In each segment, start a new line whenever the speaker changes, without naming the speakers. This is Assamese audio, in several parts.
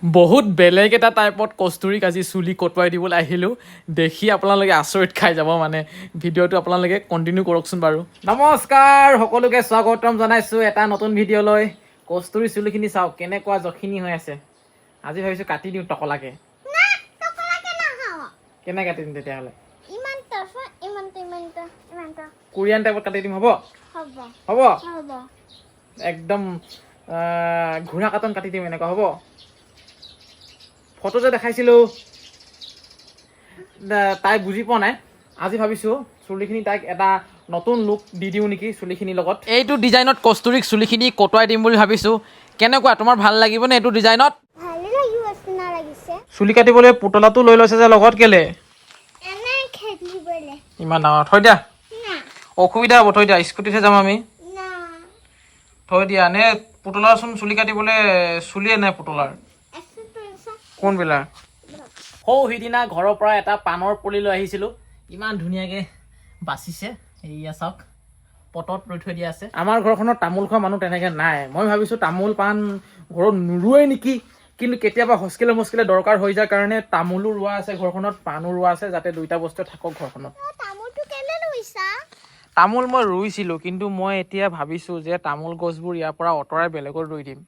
বহুত বেলেগ এটা টাইপত কস্তুৰীক আজি চুলি কটুৱাই দিবলৈ আহিলোঁ দেখি আপোনালোকে আচৰিত খাই যাব মানে ভিডিঅ'টো আপোনালোকে কণ্টিনিউ কৰকচোন বাৰু নমস্কাৰ সকলোকে স্বাগতম জনাইছোঁ এটা নতুন ভিডিঅ'লৈ কস্তুৰী চুলিখিনি চাওক কেনেকুৱা জখিনি হৈ আছে আজি ভাবিছোঁ কাটি দিওঁ টকলাকে কেনে কাটি দিম তেতিয়াহ'লে কোৰিয়ান টাইপত কাটি দিম হ'ব হ'ব একদম ঘোঁৰা কাটন কাটি দিম এনেকুৱা হ'ব ফটো যে দেখাইছিলোঁ তাই বুজি পোৱা নাই আজি ভাবিছোঁ চুলিখিনি তাইক এটা নতুন লুক দি দিওঁ নেকি চুলিখিনিৰ লগত এইটো ডিজাইনত কস্তুৰীক চুলিখিনি কটুৱাই দিম বুলি ভাবিছোঁ কেনেকুৱা তোমাৰ ভাল লাগিবনে এইটো ডিজাইনত চুলি কাটিবলৈ পুতলাটো লৈ লৈছে যে লগত কেলে ইমান ডাঙৰ থৈ দিয়া অসুবিধা হ'ব থৈ দিয়া স্কুটিতহে যাম আমি থৈ দিয়া নে পুতলাৰচোন চুলি কাটিবলৈ চুলিয়ে নাই পুতলাৰ কোনবিলাক সৌ সিদিনা ঘৰৰ পৰা এটা পাণৰ পুলি লৈ আহিছিলোঁ ইমান ধুনীয়াকৈ বাচিছে এয়া চাওক পটত ৰৈ থৈ দিয়া আছে আমাৰ ঘৰখনত তামোল খোৱা মানুহ তেনেকৈ নাই মই ভাবিছোঁ তামোল পাণ ঘৰত নোৰোৱে নেকি কিন্তু কেতিয়াবা হস্কিলে দৰকাৰ হৈ যায় কাৰণে তামোলো ৰোৱা আছে ঘৰখনত পাণো ৰোৱা আছে যাতে দুইটা বস্তু থাকক ঘৰখনত তামোল মই ৰুইছিলোঁ কিন্তু মই এতিয়া ভাবিছোঁ যে তামোল গছবোৰ ইয়াৰ পৰা আঁতৰাই বেলেগত ৰুই দিম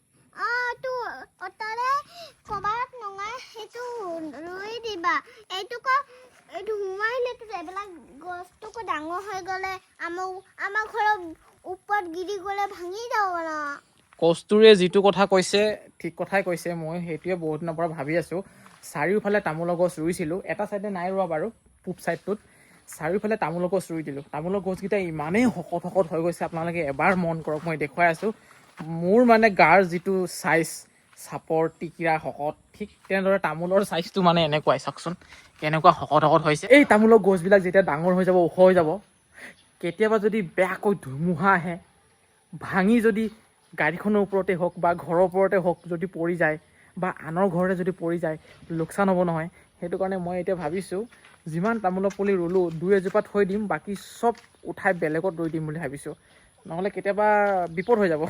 কস্তুৰীয়ে যিটো কথা কৈছে ঠিক কথাই কৈছে মই সেইটোৱে বহুত দিনৰ পৰা ভাবি আছোঁ চাৰিওফালে তামোলৰ গছ ৰুইছিলোঁ এটা চাইডে নাই ৰোৱা বাৰু পূব চাইডটোত চাৰিওফালে তামোলৰ গছ ৰুই দিলোঁ তামোলৰ গছকেইটা ইমানেই শকত হৈ গৈছে আপোনালোকে এবাৰ মন কৰক মই দেখুৱাই আছোঁ মোৰ মানে গাৰ যিটো চাইজ চাপৰ টিকিৰা শকত ঠিক তেনেদৰে তামোলৰ চাইজটো মানে এনেকুৱাই চাওকচোন কেনেকুৱা শকত হৈছে এই তামোলৰ গছবিলাক যেতিয়া ডাঙৰ হৈ যাব ওখ হৈ যাব কেতিয়াবা যদি বেয়াকৈ ধুমুহা আহে ভাঙি যদি গাড়ীখনৰ ওপৰতে হওক বা ঘৰৰ ওপৰতে হওক যদি পৰি যায় বা আনৰ ঘৰতে যদি পৰি যায় লোকচান হ'ব নহয় সেইটো কাৰণে মই এতিয়া ভাবিছোঁ যিমান তামোলৰ পুলি ৰুলোঁ দুই এজোপা থৈ দিম বাকী চব উঠাই বেলেগত ৰুই দিম বুলি ভাবিছোঁ নহ'লে কেতিয়াবা বিপদ হৈ যাব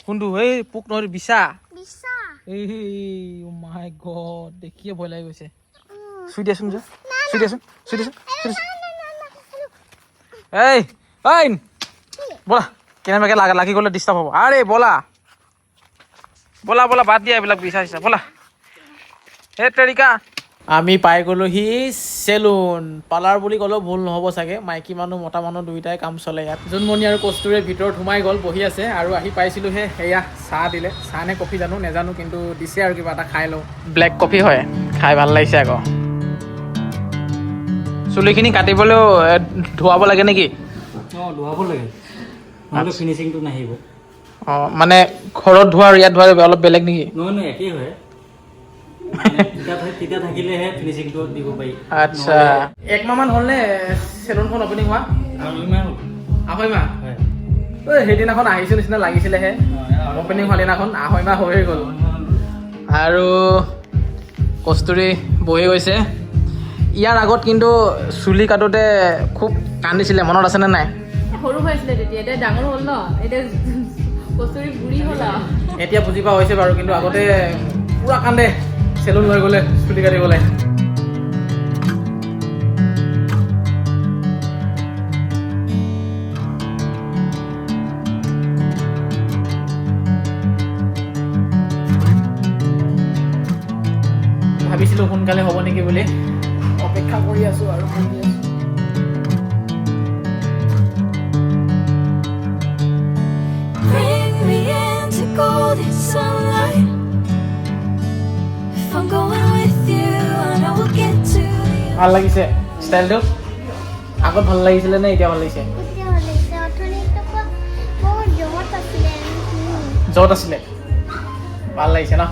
কোনটো এই পোক নহয় বিছা এই মাই গড দেখিয়ে ভয় লাগি গৈছে চুই দিয়াচোন এই ব'লা কেনেবাকৈ লাগি গ'লে ডিষ্টাৰ্ব হ'ব আৰে ব'লা বাদ দিয়া এইবিলাক বিচাৰিছা ব'লা হে তেৰিকা আমি পাই গ'লোহি চেলুন পাৰ্লাৰ বুলি ক'লেও ভুল নহ'ব চাগে মাইকী মানুহ মতা মানুহ দুয়োটাই কাম চলে ইয়াত জোনমণি আৰু কস্তুৰীয়ে ভিতৰত সোমাই গ'ল বহি আছে আৰু আহি পাইছিলোঁহে সেয়া চাহ দিলে চাহ নে কফি নেজানো কিন্তু দিছে আৰু কিবা এটা খাই লওঁ ব্লেক কফি হয় খাই ভাল লাগিছে আকৌ চুলিখিনি কাটিবলৈও ধুৱাব লাগে নেকি
ধুৱাব লাগে নহ'লে ফিনিচিংটো নাহিব
অঁ মানে ঘৰত ধোৱা আৰু ইয়াত ধোৱা অলপ বেলেগ নেকি
নহয় একেই হয় তেতিয়া থাকিলেহে ফিনিচিংটো দিব পাৰি
আচ্ছা একমাহমান হ'লনে চেলুনখন অপেনিং হোৱা আঢ়ৈ মাহ
হয়
সেইদিনাখন আহিছোঁ নিচিনা লাগিছিলেহে অপেনিং হোৱা দিনাখন আঢ়ৈ মাহ হৈয়ে গ'ল আৰু কস্তুৰী বহি গৈছে ইয়াৰ আগত কিন্তু চুলি কাটোতে খুব কান্দিছিলে মনত আছেনে নাই
সৰু হৈ আছিলে তেতিয়া এতিয়া ডাঙৰ হ'ল ন এতিয়া কস্তুৰী বুঢ়ী হ'ল আৰু
এতিয়া বুজি পোৱা হৈছে বাৰু কিন্তু আগতে পুৰা কান্দে চেলুন লৈ গ'লে চুলি কাটিবলৈ ভাবিছিলোঁ সোনকালে হ'ব নেকি বুলি অপেক্ষা কৰি আছোঁ আৰু বহি আছোঁ
golden sunlight. If I'm going with you, I know we'll get to the
ভাল লাগিছে ষ্টাইলটো আগত ভাল লাগিছিলে নে এতিয়া ভাল লাগিছে য'ত আছিলে ভাল লাগিছে ন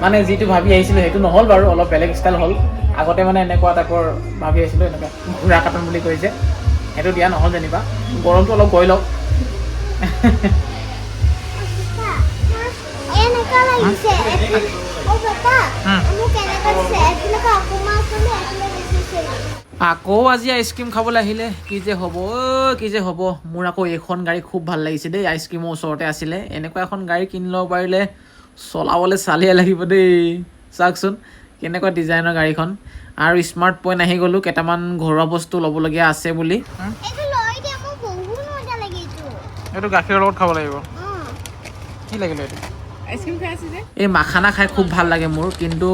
মানে যিটো ভাবি আহিছিলোঁ সেইটো নহ'ল বাৰু অলপ বেলেগ ষ্টাইল হ'ল আগতে মানে এনেকুৱা টাইপৰ ভাবি আহিছিলোঁ এনেকুৱা ঘোঁৰা কাটন বুলি কৈছে সেইটো দিয়া নহ'ল যেনিবা গৰমটো অলপ গৈ লওক আকৌ আজি আইচক্ৰীম খাবলৈ আহিলে কি যে হ'ব মোৰ আকৌ এইখন গাড়ী খুব ভাল লাগিছে দেই আইচক্ৰীমৰ ওচৰতে আছিলে এনেকুৱা এখন গাড়ী কিনি ল'ব পাৰিলে চলাবলৈ চালিয়ে লাগিব দেই চাওকচোন কেনেকুৱা ডিজাইনৰ গাড়ীখন আৰু স্মাৰ্ট পইণ্ট আহি গ'লোঁ কেইটামান ঘৰুৱা বস্তু ল'বলগীয়া আছে বুলি এইটো গাখীৰৰ লগত খাব লাগিব কি লাগিলে এইটো
আইচক্ৰীম খাই আছে যে
এই মাখানা খাই খুব ভাল লাগে মোৰ কিন্তু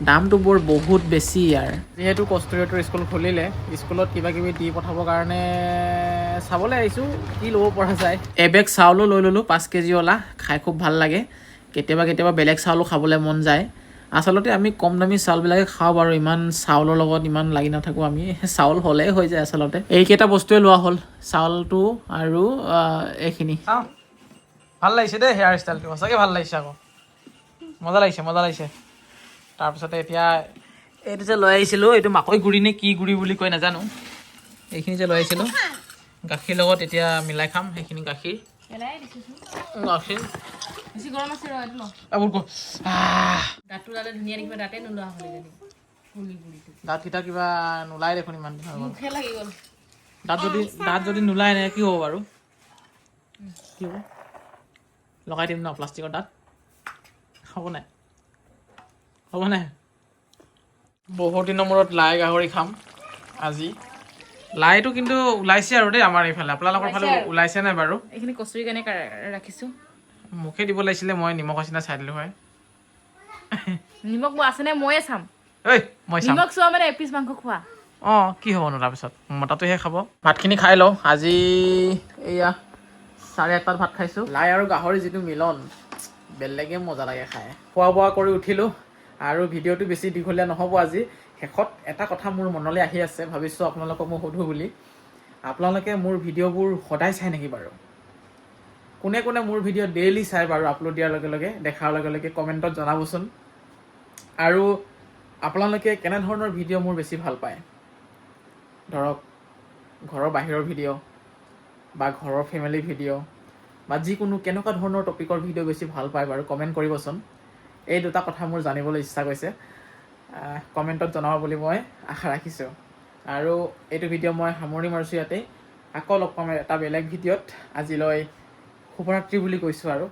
দামটো বৰ বহুত বেছি ইয়াৰ যিহেতু কস্তুৰীহঁতৰ স্কুল খুলিলে স্কুলত কিবা কিবি দি পঠাবৰ কাৰণে চাবলৈ আহিছোঁ কি ল'ব পৰা যায় এবেগ চাউলো লৈ ল'লোঁ 5 কেজিৱালা খাই খুব ভাল লাগে কেতিয়াবা বেলেগ চাউলো খাবলৈ মন যায় আচলতে আমি কম দামী চাউলবিলাকে খাওঁ বাৰু ইমান চাউলৰ লগত ইমান লাগি নাথাকোঁ আমি চাউল হ'লেই হৈ যায় আচলতে এইকেইটা বস্তুৱে লোৱা হ'ল চাউলটো আৰু এইখিনি চাওঁ ভাল লাগিছে দেই হেয়াৰ ষ্টাইলটো সঁচাকৈ ভাল লাগিছে আকৌ মজা লাগিছে তাৰপিছতে এতিয়া এইটো যে লৈ আহিছিলোঁ এইটো মাকৈ গুড়ি নে কি গুড়ি বুলি কয় নাজানো এইখিনি যে লৈ আহিছিলোঁ গাখীৰ লগত এতিয়া মিলাই খাম সেইখিনি গাখীৰ
বেছি গৰম আছে ৰ এইটো ল দাঁতটো দাঁতে ধুনীয়া দেখিব দাঁতে নোলোৱা হ'ল
দাঁতকেইটা কিবা নোলাই দেখোন ইমান দিন হৈ গ'ল
মুখে লাগি গ'ল
দাঁত যদি নোলাই নাই কি হ'ব বাৰু কি হ'ব লগাই দিম ন প্লাষ্টিকৰ দাঁত হ'ব নাই বহুত দিনৰ মূৰত লাই গাহৰি খাম আজি লাইটো কিন্তু ওলাইছে আৰু দেই আমাৰ এইফালে আপোনালোকৰ ফালে ওলাইছে নাই বাৰু
এইখিনি কচুৰি কাৰণে ৰাখিছোঁ
মোকে দিব লাগিছিলে মই নিমখ নিচিনা চাই দিলোঁ হয়
নিমখ মোৰ আছেনে ময়ে চাম
ঐ মই চাম
নিমখ চোৱা মানে এপিচ মাংস খোৱা
অঁ কি হ'বনো তাৰপিছত মতাটোহে খাব ভাতখিনি খাই লওঁ আজি এয়া 1:30 ভাত খাইছোঁ লাই আৰু গাহৰি যিটো মিলন বেলেগে মজা লাগে খাই খোৱা বোৱা কৰি উঠিলোঁ আৰু ভিডিঅ'টো বেছি দীঘলীয়া নহ'ব আজি শেষত এটা কথা মোৰ মনলৈ আহি আছে ভাবিছোঁ আপোনালোকক মই সোধোঁ বুলি আপোনালোকে মোৰ ভিডিঅ'বোৰ সদায় চাই নেকি বাৰু কোনে কোনে মোৰ ভিডিঅ' ডেইলি চাই বাৰু আপলোড দিয়াৰ লগে লগে দেখাৰ লগে লগে কমেণ্টত জনাবচোন আৰু আপোনালোকে কেনেধৰণৰ ভিডিঅ' মোৰ বেছি ভাল পায় ধৰক ঘৰৰ বাহিৰৰ ভিডিঅ' বা ঘৰৰ ফেমিলি ভিডিঅ' বা যিকোনো কেনেকুৱা ধৰণৰ টপিকৰ ভিডিঅ' বেছি ভাল পায় বাৰু কমেণ্ট কৰিবচোন এই দুটা কথা মোৰ জানিবলৈ ইচ্ছা গৈছে কমেণ্টত জনাব বুলি মই আশা ৰাখিছোঁ আৰু এইটো ভিডিঅ' মই সামৰণি মাৰিছোঁ ইয়াতে আকৌ লগ পাম এটা বেলেগ ভিডিঅ'ত আজিলৈ শুভৰাত্ৰি বুলি কৈছোঁ আৰু